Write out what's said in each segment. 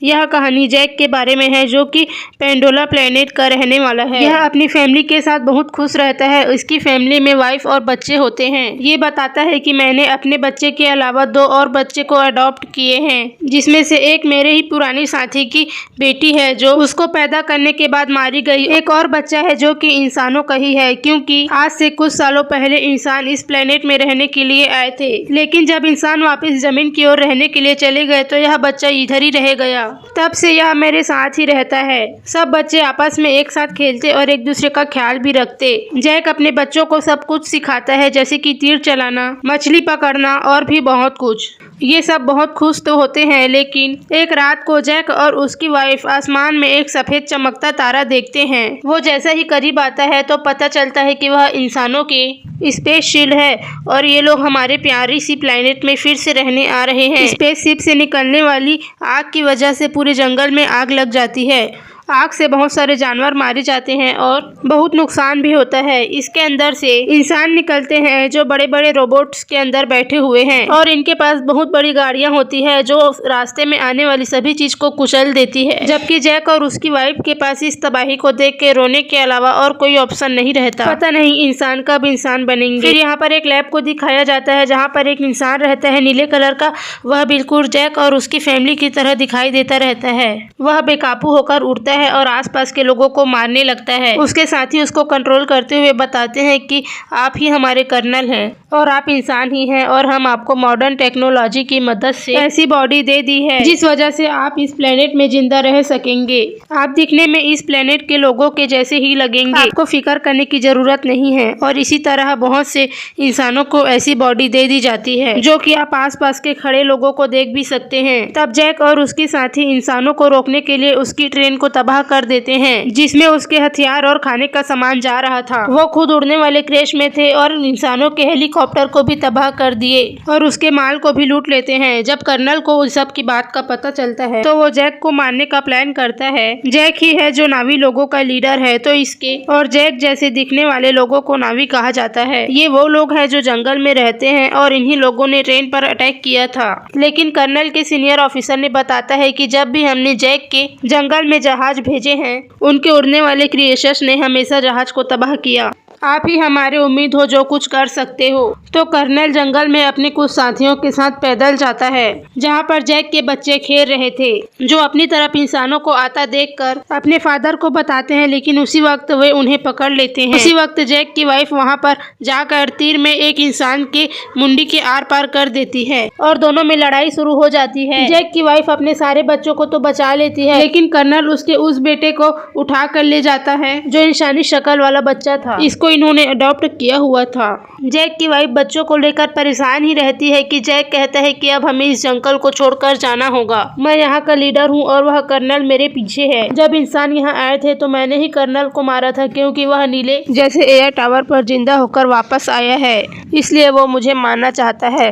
यह कहानी जैक के बारे में है जो कि पेंडोला प्लेनेट का रहने वाला है। यह अपनी फैमिली के साथ बहुत खुश रहता है। इसकी फैमिली में वाइफ और बच्चे होते हैं। ये बताता है कि मैंने अपने बच्चे के अलावा 2 और बच्चे को अडॉप्ट किए हैं, जिसमें से एक मेरे ही पुरानी साथी की बेटी है जो उसको पैदा करने के बाद मारी गई। एक और बच्चा है जो कि इंसानों का ही है, क्योंकि आज से कुछ सालों पहले इंसान इस प्लेनेट में रहने के लिए आए थे, लेकिन जब इंसान वापस जमीन की ओर रहने के लिए चले गए तो यह बच्चा इधर ही रह गया। तब से यह मेरे साथ ही रहता है। सब बच्चे आपस में एक साथ खेलते और एक दूसरे का ख्याल भी रखते। जैक अपने बच्चों को सब कुछ सिखाता है, जैसे कि तीर चलाना, मछली पकड़ना और भी बहुत कुछ। ये सब बहुत खुश तो होते हैं, लेकिन एक रात को जैक और उसकी वाइफ आसमान में एक सफेद चमकता तारा देखते हैं। वो जैसा ही करीब आता है तो पता चलता है कि वह इंसानों की स्पेस शील्ड है और ये लोग हमारे प्यारी सी प्लेनेट में फिर से रहने आ रहे हैं। स्पेस शिप से निकलने वाली आग की वजह से पूरे जंगल में आग लग जाती है। आग से बहुत सारे जानवर मारे जाते हैं और बहुत नुकसान भी होता है। इसके अंदर से इंसान निकलते हैं जो बड़े बड़े रोबोट्स के अंदर बैठे हुए हैं और इनके पास बहुत बड़ी गाड़ियां होती है जो रास्ते में आने वाली सभी चीज को कुचल देती है। जबकि जैक और उसकी वाइफ के पास इस तबाही को देख के रोने के अलावा और कोई ऑप्शन नहीं रहता। पता नहीं इंसान कब इंसान बनेंगे। फिर यहाँ पर एक लैब को दिखाया जाता है जहाँ पर एक इंसान रहता है नीले कलर का। वह बिल्कुल जैक और उसकी फैमिली की तरह दिखाई देता रहता है। वह बेकाबू होकर उड़ता है और आसपास के लोगों को मारने लगता है। उसके साथी उसको कंट्रोल करते हुए बताते हैं कि आप ही हमारे कर्नल हैं और आप इंसान ही हैं और हम आपको मॉडर्न टेक्नोलॉजी की मदद से ऐसी बॉडी दे दी है जिस वजह से आप इस प्लेनेट में जिंदा रह सकेंगे। आप दिखने में इस प्लेनेट के लोगों के जैसे ही लगेंगे। आपको फिक्र करने की जरूरत नहीं है। और इसी तरह बहुत से इंसानों को ऐसी बॉडी दे दी जाती है जो कि आप आसपास के खड़े लोगों को देख भी सकते हैं। तब जैक और उसके साथी इंसानों को रोकने के लिए उसकी ट्रेन को तबाह कर देते हैं, जिसमें उसके हथियार और खाने का सामान जा रहा था। वो खुद उड़ने वाले क्रैश में थे और इंसानों के हेलीकॉप्टर को भी तबाह कर दिए और उसके माल को भी लूट लेते हैं। जब कर्नल को उस सब की बात का पता चलता है तो वो जैक को मारने का प्लान करता है। जैक ही है जो नावी लोगों का लीडर है, तो इसके और जैक जैसे दिखने वाले लोगों को नावी कहा जाता है। ये वो लोग हैं जो जंगल में रहते हैं और इन्हीं लोगों ने ट्रेन पर अटैक किया था। लेकिन कर्नल के सीनियर ऑफिसर ने बताता है कि जब भी हमने जैक के जंगल में जहाज भेजे हैं, उनके उड़ने वाले क्रिएशंस ने हमेशा जहाज को तबाह किया। आप ही हमारे उम्मीद हो जो कुछ कर सकते हो। तो कर्नल जंगल में अपने कुछ साथियों के साथ पैदल जाता है जहाँ पर जैक के बच्चे खेल रहे थे, जो अपनी तरफ इंसानों को आता देखकर अपने फादर को बताते हैं, लेकिन उसी वक्त वे उन्हें पकड़ लेते हैं। उसी वक्त जैक की वाइफ वहाँ पर जाकर तीर में एक इंसान के मुंडी के आर पार कर देती है और दोनों में लड़ाई शुरू हो जाती है। जैक की वाइफ अपने सारे बच्चों को तो बचा लेती है, लेकिन कर्नल उसके उस बेटे को उठा कर ले जाता है जो इंसानी शक्ल वाला बच्चा था। इसको इन्होंने अडॉप्ट किया हुआ था। जैक की वाइफ बच्चों को लेकर परेशान ही रहती है कि जैक कहता है कि अब हमें इस जंगल को छोड़कर जाना होगा। मैं यहाँ का लीडर हूँ और वह कर्नल मेरे पीछे है। जब इंसान यहाँ आए थे तो मैंने ही कर्नल को मारा था, क्योंकि वह नीले जैसे एयर टावर पर जिंदा होकर वापस आया है, इसलिए वो मुझे मारना चाहता है।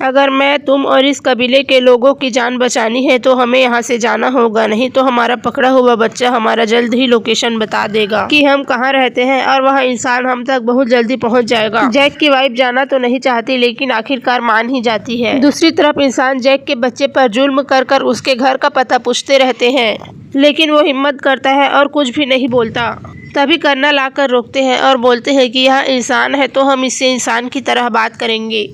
अगर मैं, तुम और इस कबीले के लोगों की जान बचानी है तो हमें यहाँ से जाना होगा, नहीं तो हमारा पकड़ा हुआ बच्चा हमारा जल्द ही लोकेशन बता देगा कि हम कहाँ रहते हैं और वह इंसान हम तक बहुत जल्दी पहुँच जाएगा। जैक की वाइफ जाना तो नहीं चाहती, लेकिन आखिरकार मान ही जाती है। दूसरी तरफ इंसान जैक के बच्चे पर जुल्म कर कर उसके घर का पता पूछते रहते हैं, लेकिन वो हिम्मत करता है और कुछ भी नहीं बोलता। तभी कर्नल आकर रोकते हैं और बोलते हैं कि यह इंसान है तो हम इससे इंसान की तरह बात करेंगे।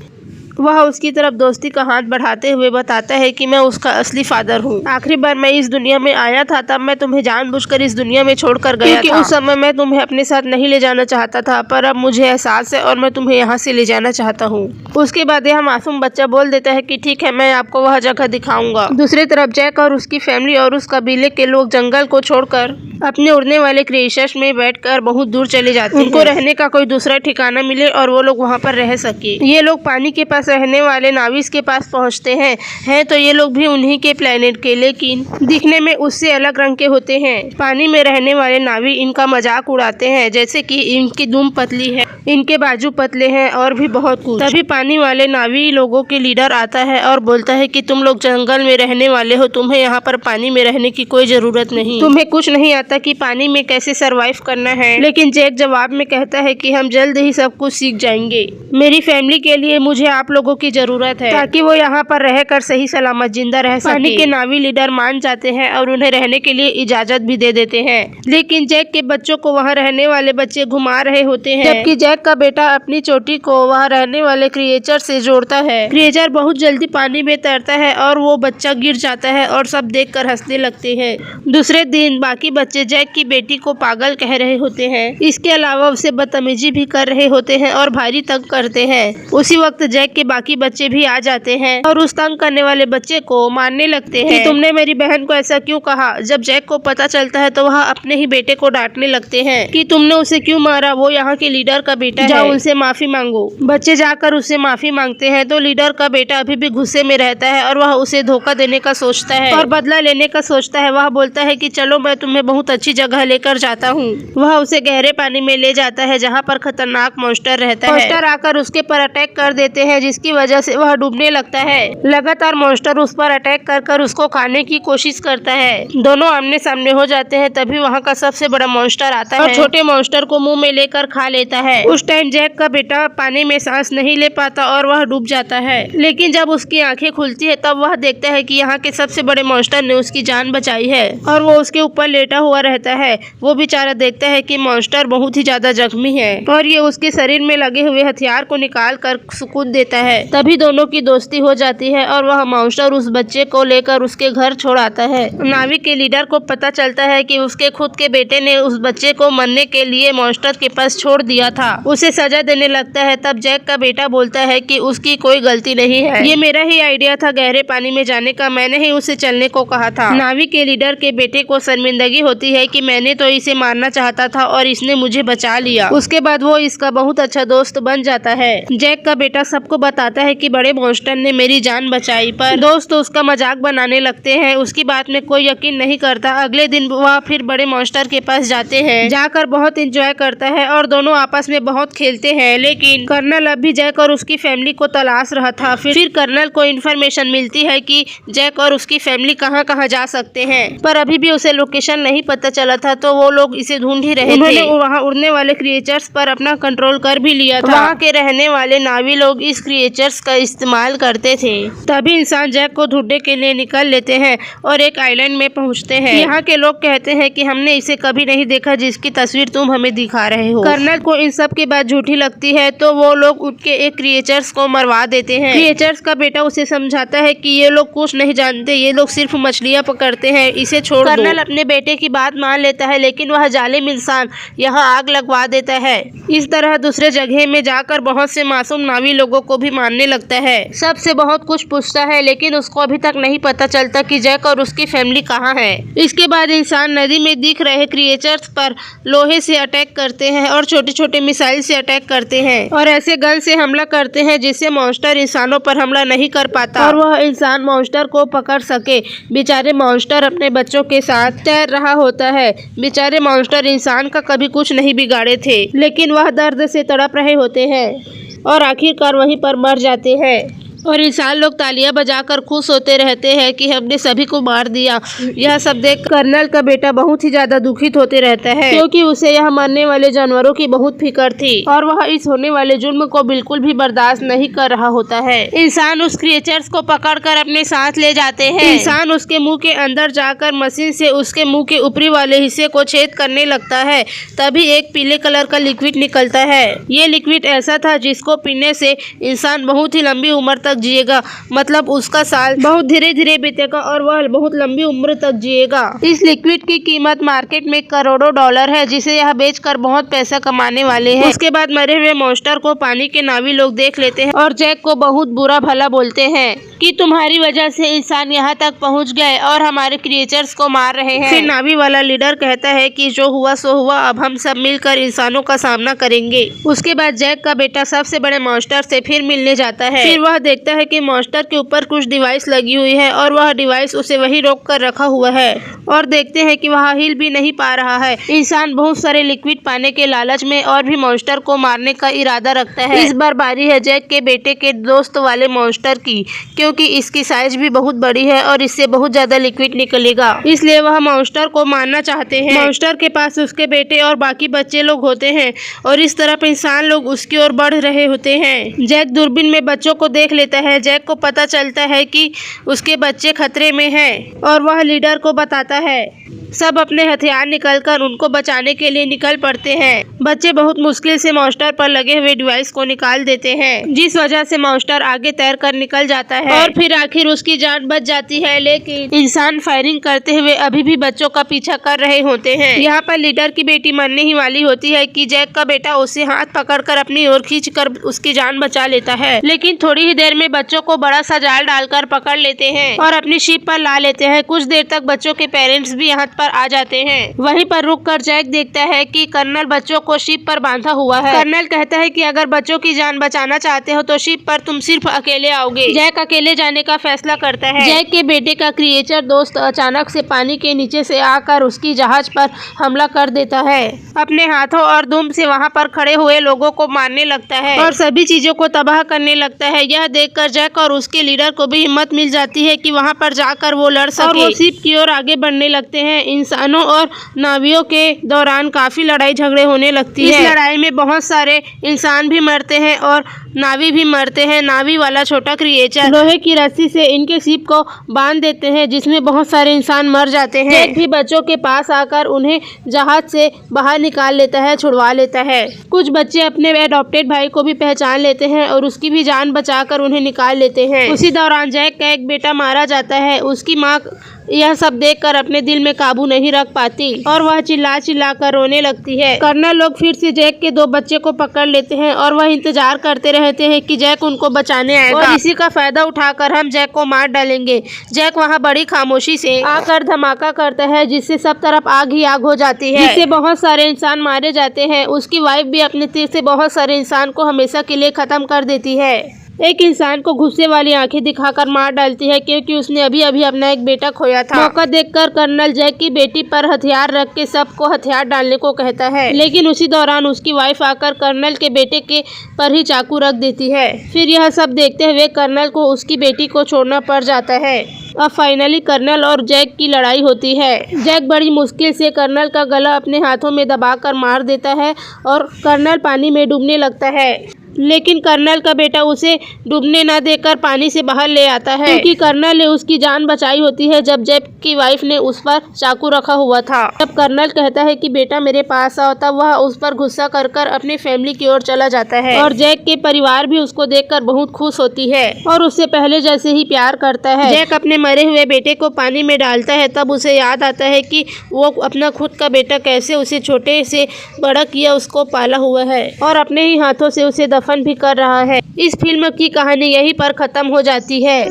वह उसकी तरफ दोस्ती का हाथ बढ़ाते हुए बताता है कि मैं उसका असली फादर हूँ। आखिरी बार मैं इस दुनिया में आया था तब मैं तुम्हें जानबूझकर इस दुनिया में छोड़कर गया था। उस समय मैं तुम्हें अपने साथ नहीं ले जाना चाहता था, पर अब मुझे एहसास है और मैं तुम्हें यहाँ से ले जाना चाहता हूँ। उसके बाद यह मासूम बच्चा बोल देता है कि ठीक है, मैं आपको वह जगह दिखाऊंगा। दूसरी तरफ जैक और उसकी फैमिली और उस कबीले के लोग जंगल को छोड़कर अपने उड़ने वाले क्रिएशंस में बैठकर बहुत दूर चले जाते हैं। उनको रहने का कोई दूसरा ठिकाना मिले और वो लोग वहाँ पर रह सके। ये लोग पानी के पास रहने वाले नाविस के पास पहुँचते हैं तो ये लोग भी उन्हीं के प्लेनेट के, लेकिन दिखने में उससे अलग रंग के होते हैं। पानी में रहने वाले नावी इनका मजाक उड़ाते हैं, जैसे कि इनकी दुम पतली है, इनके बाजू पतले हैं और भी बहुत कुछ। तभी पानी वाले नावी लोगों के लीडर आता है और बोलता है कि तुम लोग जंगल में रहने वाले हो, तुम्हें यहाँ पर पानी में रहने की कोई जरूरत नहीं। तुम्हें कुछ नहीं आता आता कि पानी में कैसे सरवाइव करना है, लेकिन जैक जवाब में कहता है कि हम जल्द ही सब कुछ सीख जाएंगे। मेरी फैमिली के लिए मुझे आप लोगों की जरूरत है ताकि वो यहाँ पर रहकर सही सलामत जिंदा रह सके। पानी के नावी लीडर मान जाते हैं और उन्हें रहने के लिए इजाजत भी दे देते हैं, लेकिन जैक के बच्चों को वहाँ रहने वाले बच्चे घुमा रहे होते हैं, जबकि जैक का बेटा अपनी चोटी को वहाँ रहने वाले क्रिएचर से जोड़ता है। क्रिएचर बहुत जल्दी पानी में तैरता है और वो बच्चा गिर जाता है और सब देखकर हंसने लगते हैं। दूसरे दिन बाकी बच्चे जैक की बेटी को पागल कह रहे होते हैं, इसके अलावा उसे बदतमीजी भी कर रहे होते हैं और भारी तंग करते हैं। उसी वक्त जैक के बाकी बच्चे भी आ जाते हैं और उस तंग करने वाले बच्चे को मारने लगते हैं कि तुमने मेरी बहन को ऐसा क्यों कहा। जब जैक को पता चलता है तो वह अपने ही बेटे को डांटने लगते हैं कि तुमने उसे क्यों मारा, वो यहाँ के लीडर का बेटा है, जाओ उनसे माफी मांगो। बच्चे जाकर उससे माफी मांगते हैं तो लीडर का बेटा अभी भी गुस्से में रहता है और वह उसे धोखा देने का सोचता है और बदला लेने का सोचता है। वह बोलता है कि चलो मैं तुम्हें बहुत अच्छी जगह लेकर जाता हूँ। वह उसे गहरे पानी में ले जाता है जहाँ पर खतरनाक मॉन्स्टर रहता है। मॉन्स्टर आकर उसके पर अटैक कर देते हैं जिसकी वजह से वह डूबने लगता है। लगातार मॉन्स्टर उस पर अटैक कर उसको खाने की कोशिश करता है। दोनों आमने सामने हो जाते हैं, तभी वहाँ का सबसे बड़ा मॉन्स्टर आता है और छोटे मॉन्स्टर को मुंह में लेकर खा लेता है। उस टाइम जैक का बेटा पानी में सांस नहीं ले पाता और वह डूब जाता है, लेकिन जब उसकी आंखें खुलती है तब वह देखता है कि यहाँ के सबसे बड़े मॉन्स्टर ने उसकी जान बचाई है और वो उसके ऊपर लेटा हुआ रहता है। वो बेचारा देखता है कि मॉन्स्टर बहुत ही ज्यादा जख्मी है और ये उसके शरीर में लगे हुए हथियार को निकाल कर सुकून देता है। तभी दोनों की दोस्ती हो जाती है और वह मॉन्स्टर उस बच्चे को लेकर उसके घर छोड़ आता है। नावी के लीडर को पता चलता है कि उसके खुद के बेटे ने उस बच्चे को मरने के लिए मॉन्स्टर के पास छोड़ दिया था, उसे सजा देने लगता है। तब जैक का बेटा बोलता है कि उसकी कोई गलती नहीं है, ये मेरा ही आइडिया था गहरे पानी में जाने का, मैंने ही उसे चलने को कहा था। नावी के लीडर के बेटे को शर्मिंदगी होती है कि मैंने तो इसे मारना चाहता था और इसने मुझे बचा लिया। उसके बाद वो इसका बहुत अच्छा दोस्त बन जाता है। जैक का बेटा सबको बताता है कि बड़े मॉन्स्टर ने मेरी जान बचाई, पर दोस्त उसका मजाक बनाने लगते हैं। उसकी बात में कोई यकीन नहीं करता। अगले दिन वह फिर बड़े मॉन्स्टर के पास जाते हैं, जाकर बहुत एंजॉय करता है और दोनों आपस में बहुत खेलते हैं। लेकिन कर्नल अब भी जैक और उसकी फैमिली को तलाश रहा था। फिर कर्नल को इन्फॉर्मेशन मिलती है कि जैक और उसकी फैमिली कहाँ कहाँ जा सकते हैं, पर अभी भी उसे लोकेशन नहीं पता चला था, तो वो लोग इसे ढूंढ ही रहे थे। उन्होंने वहाँ उड़ने वाले क्रिएचर्स पर अपना कंट्रोल कर भी लिया था। वहाँ के रहने वाले नावी लोग इस क्रिएचर्स का इस्तेमाल करते थे। तभी इंसान जैक को ढूंढने के लिए निकल लेते हैं और एक आइलैंड में पहुँचते हैं। यहाँ के लोग कहते हैं कि हमने इसे कभी नहीं देखा जिसकी तस्वीर तुम हमें दिखा रहे हो। कर्नल को इन सब की बात झूठी लगती है, तो वो लोग उनके एक क्रिएचर्स को मरवा देते हैं। क्रिएचर्स का बेटा उसे समझाता है कि ये लोग कुछ नहीं जानते, ये लोग सिर्फ मछलियाँ पकड़ते हैं, इसे छोड़ दो। कर्नल अपने बेटे की बात मान लेता है, लेकिन वह जालिम इंसान यहाँ आग लगवा देता है। इस तरह दूसरे जगह में जाकर बहुत से मासूम नावी लोगों को भी मारने लगता है। सबसे बहुत कुछ पूछता है, लेकिन उसको अभी तक नहीं पता चलता कि जैक और उसकी फैमिली कहाँ है। इसके बाद इंसान नदी में दिख रहे क्रिएचर्स पर लोहे से अटैक करते हैं और छोटे छोटे मिसाइल से अटैक करते हैं और ऐसे गन से हमला करते हैं जिससे मॉन्स्टर इंसानों पर हमला नहीं कर पाता और वह इंसान मॉन्स्टर को पकड़ सके। बेचारे मॉन्स्टर अपने बच्चों के साथ तैर रहा होता है। बेचारे मॉन्स्टर इंसान का कभी कुछ नहीं बिगाड़े थे, लेकिन वह दर्द से तड़प रहे होते हैं और आखिरकार वहीं पर मर जाते हैं। और इंसान लोग तालियां बजाकर खुश होते रहते हैं कि हमने सभी को मार दिया। यह सब देख कर्नल का बेटा बहुत ही ज्यादा दुखित होते रहता है, क्योंकि उसे यह मरने वाले जानवरों की बहुत फिक्र थी और वह इस होने वाले जुर्म को बिल्कुल भी बर्दाश्त नहीं कर रहा होता है। इंसान उस क्रिएचर्स को पकड़कर अपने साथ ले जाते हैं। इंसान उसके मुंह के अंदर जाकर मशीन से उसके मुंह के ऊपरी वाले हिस्से को छेद करने लगता है। तभी एक पीले कलर का लिक्विड निकलता है। ये लिक्विड ऐसा था जिसको पीने से इंसान बहुत ही लंबी उम्र तक जिएगा, मतलब उसका साल बहुत धीरे धीरे बीतेगा और वह बहुत लंबी उम्र तक जिएगा। इस लिक्विड की कीमत मार्केट में करोड़ों डॉलर है, जिसे यह बेचकर बहुत पैसा कमाने वाले हैं। उसके बाद मरे हुए मॉन्स्टर को पानी के नावी लोग देख लेते हैं और जैक को बहुत बुरा भला बोलते हैं कि तुम्हारी वजह से इंसान यहाँ तक पहुँच गए और हमारे क्रिएचर्स को मार रहे हैं। फिर नावी वाला लीडर कहता है कि जो हुआ सो हुआ, अब हम सब मिलकर इंसानों का सामना करेंगे। उसके बाद जैक का बेटा सबसे बड़े मॉन्स्टर से फिर मिलने जाता है। फिर वह देखता देखता है कि मॉन्स्टर के ऊपर कुछ डिवाइस लगी हुई है और वह डिवाइस उसे वहीं रोक कर रखा हुआ है और देखते हैं कि वह हिल भी नहीं पा रहा है। इंसान बहुत सारे लिक्विड पाने के लालच में और भी मॉन्स्टर को मारने का इरादा रखता है। इस बार बारी है जैक के बेटे के दोस्त वाले मॉन्स्टर की, क्योंकि इसकी साइज भी बहुत बड़ी है और इससे बहुत ज्यादा लिक्विड निकलेगा, इसलिए वह मॉन्स्टर को मारना चाहते हैं। मॉन्स्टर के पास उसके बेटे और बाकी बच्चे लोग होते हैं और इस तरफ इंसान लोग उसकी ओर बढ़ रहे होते हैं। जैक दूरबीन में बच्चों को देख लेता है। जैक को पता चलता है कि उसके बच्चे खतरे में हैं और वह लीडर को बताता है। सब अपने हथियार निकलकर उनको बचाने के लिए निकल पड़ते हैं। बच्चे बहुत मुश्किल से मॉन्स्टर पर लगे हुए डिवाइस को निकाल देते हैं, जिस वजह से मॉन्स्टर आगे तैरकर निकल जाता है और फिर आखिर उसकी जान बच जाती है। लेकिन इंसान फायरिंग करते हुए अभी भी बच्चों का पीछा कर रहे होते हैं। यहाँ पर लीडर की बेटी मरने ही वाली होती है कि जैक का बेटा उसे हाथ पकड़कर अपनी ओर खींचकर उसकी जान बचा लेता है। लेकिन थोड़ी ही देर में बच्चों को बड़ा सा जाल डालकर पकड़ लेते हैं और अपनी शिप पर ला लेते हैं। कुछ देर तक बच्चों के पेरेंट्स भी यहाँ पर आ जाते हैं। वहीं पर रुककर जैक देखता है कि कर्नल बच्चों को शिप पर बांधा हुआ है। कर्नल कहता है कि अगर बच्चों की जान बचाना चाहते हो तो शिप पर तुम सिर्फ अकेले आओगे। जैक अकेले जाने का फैसला करता है। जैक के बेटे का क्रिएचर दोस्त अचानक से पानी के नीचे से आकर उसकी जहाज पर हमला कर देता है। अपने हाथों और दुम से वहाँ पर खड़े हुए लोगों को मारने लगता है और सभी चीजों को तबाह करने लगता है। यह देखकर जैक और उसके लीडर को भी हिम्मत मिल जाती है कि वहाँ पर जाकर वो लड़ सके और वो शिप की ओर आगे बढ़ने लगते हैं। इंसानों और नावियों के दौरान काफी लड़ाई झगड़े होने लगती है। इस लड़ाई में बहुत सारे इंसान भी मरते हैं और नावी भी मरते हैं। नावी वाला छोटा क्रिएचर लोहे की रस्सी से इनके शिप को बांध देते हैं, जिसमें बहुत सारे इंसान मर जाते हैं। जैक भी बच्चों के पास आकर उन्हें जहाज से बाहर निकाल लेता है, छुड़वा लेता है। कुछ बच्चे अपने एडॉप्टेड भाई को भी पहचान लेते हैं और उसकी भी जान बचाकर उन्हें निकाल लेते हैं। उसी दौरान जैक का एक बेटा मारा जाता है। उसकी माँ यह सब देखकर अपने दिल में काबू नहीं रख पाती और वह चिल्ला चिल्ला कर रोने लगती है। कर्नल लोग फिर से जैक के 2 बच्चे को पकड़ लेते हैं और वह इंतजार करते रहते हैं कि जैक उनको बचाने आएगा और इसी का फायदा उठाकर हम जैक को मार डालेंगे। जैक वहां बड़ी खामोशी से आकर धमाका करता है, जिससे सब तरफ आग ही आग हो जाती है, जिससे बहुत सारे इंसान मारे जाते हैं। उसकी वाइफ भी अपने तीर से बहुत सारे इंसान को हमेशा के लिए खत्म कर देती है। एक इंसान को गुस्से वाली आंखें दिखाकर मार डालती है, क्योंकि उसने अभी अभी अपना एक बेटा खोया था। मौका देखकर कर्नल जैक की बेटी पर हथियार रख के सबको हथियार डालने को कहता है, लेकिन उसी दौरान उसकी वाइफ आकर कर्नल के बेटे के पर ही चाकू रख देती है। फिर यह सब देखते हुए कर्नल को उसकी बेटी को छोड़ना पड़ जाता है। अब फाइनली कर्नल और जैक की लड़ाई होती है। जैक बड़ी मुश्किल से कर्नल का गला अपने हाथों में दबाकर मार देता है और कर्नल पानी में डूबने लगता है, लेकिन कर्नल का बेटा उसे डूबने न देकर पानी से बाहर ले आता है, क्योंकि कर्नल ने उसकी जान बचाई होती है जब जैक की वाइफ ने उस पर चाकू रखा हुआ था। जब कर्नल कहता है कि बेटा मेरे पास आओ, तब वह उस पर गुस्सा कर कर अपनी फैमिली की ओर चला जाता है और जैक के परिवार भी उसको देखकर बहुत खुश होती है और उससे पहले जैसे ही प्यार करता है। जैक अपने मरे हुए बेटे को पानी में डालता है, तब उसे याद आता है कि वो अपना खुद का बेटा कैसे उसे छोटे से बड़ा किया, उसको पाला हुआ है और अपने ही हाथों से उसे दफन भी कर रहा है। इस फिल्म की कहानी यहीं पर खत्म हो जाती है।